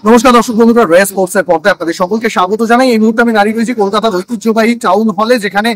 নমস্কার দর্শক বন্ধুরা, রেস স্পোর্টসের পর্দায় আপনাদের সকলকে স্বাগত জানাই। এই মুহূর্তে আমি দাঁড়িয়ে রয়েছি কলকাতার ঐতিহ্যবাহী টাউন হলে, যেখানে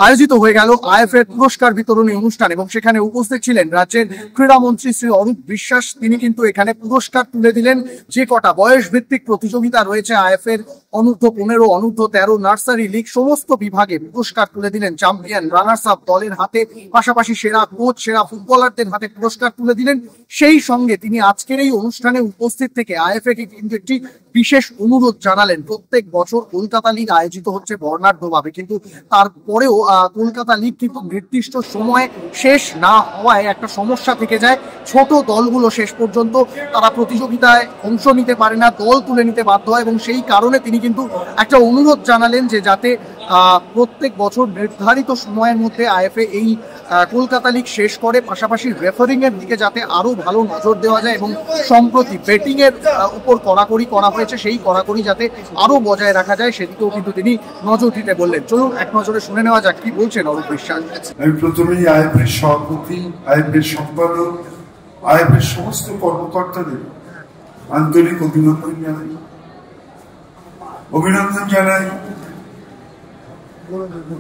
আয়োজিত হয়ে গেল আইএফএ পুরস্কার বিতরণী অনুষ্ঠান এবং সেখানে উপস্থিত ছিলেন রাজ্যের ক্রীড়ামন্ত্রী শ্রী অরূপ বিশ্বাস। তিনি কিন্তু এখানে পুরস্কার তুলে দিলেন। যে কটা বয়স ভিত্তিক প্রতিযোগিতা রয়েছে আইএফএর অনূর্ধ্ব-15, অনূর্ধ্ব-13, নার্সারি লীগ সমস্ত বিভাগে পুরস্কার তুলে দিলেন চ্যাম্পিয়ন রানার্স আপ দলের হাতে, পাশাপাশি সেরা কোচ, সেরা ফুটবলারদের হাতে পুরস্কার তুলে দিলেন। সেই সঙ্গে তিনি আজকের এই অনুষ্ঠানে উপস্থিত থেকে আইএফএ কে কিন্তু একটি বিশেষ অনুরোধ জানালেন। প্রত্যেক বছর কলকাতা লীগ আয়োজিত হচ্ছে বর্ণাঢ্যভাবে, কিন্তু তারপরেও কলকাতা লীগ কিন্তু নির্দিষ্ট সময়ে শেষ না হওয়ায় একটা সমস্যা থেকে যায়। ছোট দলগুলো শেষ পর্যন্ত তারা প্রতিযোগিতায় অংশ নিতে পারে না, দল তুলে নিতে বাধ্য হয় এবং সেই কারণে তিনি কিন্তু একটা অনুরোধ জানালেন যে যাতে প্রত্যেক বছর নির্ধারিত সময়ের মধ্যে আইএফএ এই কলকাতা লীগ শেষ করে, পাশাপাশি রেফারিং এর দিকে যাতে আরো ভালো নজর দেওয়া যায় এবং সম্প্রতি ব্যাটিং এর উপর কড়াকড়ি করা হয়েছে, সেই কড়াকড়ি যাতে আরো বজায় রাখা যায় সেদিকেও কিন্তু তিনি নজর দিতে বললেন। চলুন এক নজরে শুনে নেওয়া যাক কি বলছেন অরূপ বিশ্বাস। আমি প্রথমেই আইএফএর সভাপতি, আইএফএর সম্পাদক, আইএফএর সমস্ত কর্মকর্তাদের আন্তরিক অভিনন্দন জানাই।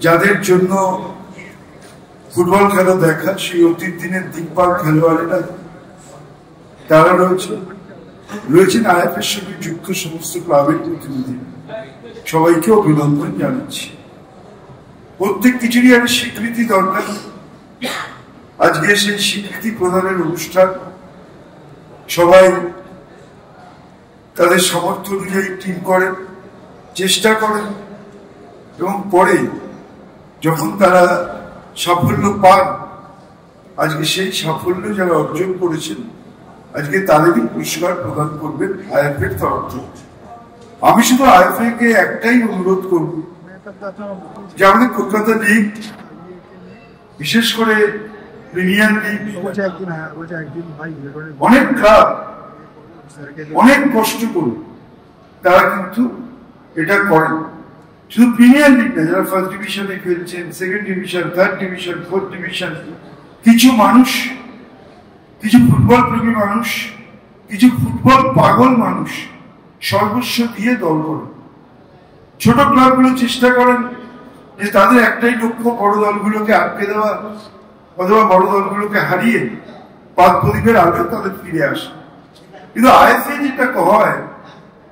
যাদের জন্য ফুটবল খেলা দেখা সেই অতীত দিনের দিকপাল খেলোয়াড়েরা তারা রয়েছেন আইএফএর সঙ্গে যুক্ত সমস্ত ক্লাবের প্রতিনিধি, সবাইকে অভিনন্দন জানাচ্ছি। প্রত্যেক কিছুরই একটা স্বীকৃতি দরকার। আজকে সেই স্বীকৃতি প্রদানের অনুষ্ঠান, সবাই তাদের সামর্থ্য অনুযায়ী টিম করেন, চেষ্টা করেন এবং পরে যখন তারা সাফল্য পান, আজকে সেই সাফল্য যারা অর্জন করেছেন আজকে তাদেরই পুরস্কার প্রদান করবেন আইএফএ এর তরফ থেকে। আমি শুধু আইএফএ কে একটাই অনুরোধ করব যে আমাদের কলকাতা লীগ, বিশেষ করে প্রিমিয়ার লিগ, অনেক ক্লাব অনেক কষ্ট করে তারা কিন্তু এটা করেন। শুধু প্রিমিয়ার লিগ না, যারা ফার্স্ট ডিভিশনে খেলছেন, second division, third division, fourth division, কিছু মানুষ, কিছু ফুটবল প্রেমী মানুষ, কিছু ফুটবল পাগল মানুষ সর্বস্ব দিয়ে দল করেন। ছোট ক্লাবগুলো চেষ্টা করেন যে তাদের একটাই লক্ষ্য বড় দলগুলোকে আটকে দেওয়া অথবা বড় দলগুলোকে হারিয়ে পাঁচ প্রদীপের আগে তাদের ফিরে আসে। কিন্তু আইএফএ যেটা হয়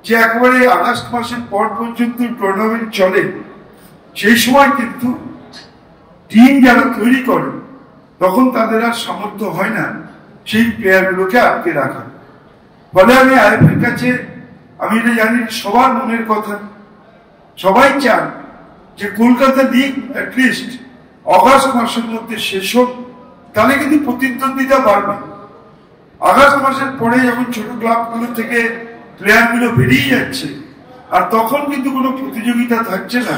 যে একেবারে আগস্ট মাসের পর পর্যন্ত টুর্নামেন্ট চলে, সেই সময় কিন্তু টিম যারা তৈরি করে তখন তাদের আর সামর্থ্য হয় না সেই প্লেয়ারগুলোকে আটকে রাখা। ফলে আমি আইএফএর কাছে, আমি এটা জানি সবার মনের কথা, সবাই চান যে কলকাতা লিগ অ্যাটলিস্ট অগাস্ট মাসের মধ্যে শেষ হোক, তাহলে কিন্তু প্রতিদ্বন্দ্বিতা বাড়বে। আগস্ট মাসের পরে যখন ছোট ক্লাবগুলো থেকে প্লেয়ারগুলো বেরিয়ে যাচ্ছে আর তখন কিন্তু কোনো প্রতিযোগিতা থাকছে না,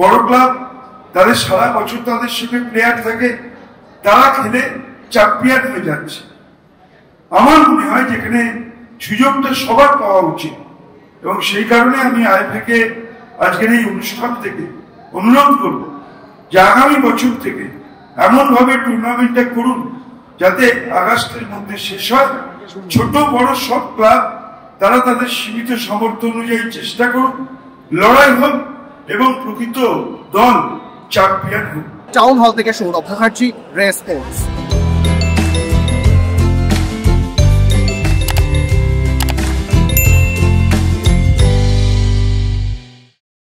বড় ক্লাব তাদের সারা বছর তাদের সঙ্গে প্লেয়ার থাকে, তারা খেলে চ্যাম্পিয়ন হয়ে যাচ্ছে। আমার মনে হয় যেখানে সুযোগটা সবার পাওয়া উচিত এবং সেই কারণে আমি আইএফএ কে আজকের এই অনুষ্ঠান থেকে অনুরোধ করব যে আগামী বছর থেকে এমন ভাবে টুর্নামেন্টটা করুন যাতে আগস্টের মধ্যে শেষ হয়। ছোট বড় সব ক্লাব তারা তাদের সীমিত সামর্থ্য অনুযায়ী চেষ্টা করুন, লড়াই হোক এবং প্রকৃত দল চ্যাম্পিয়ন হোক। টাউন হল থেকে সৌরভ মুখার্জি, রেস স্পোর্টস।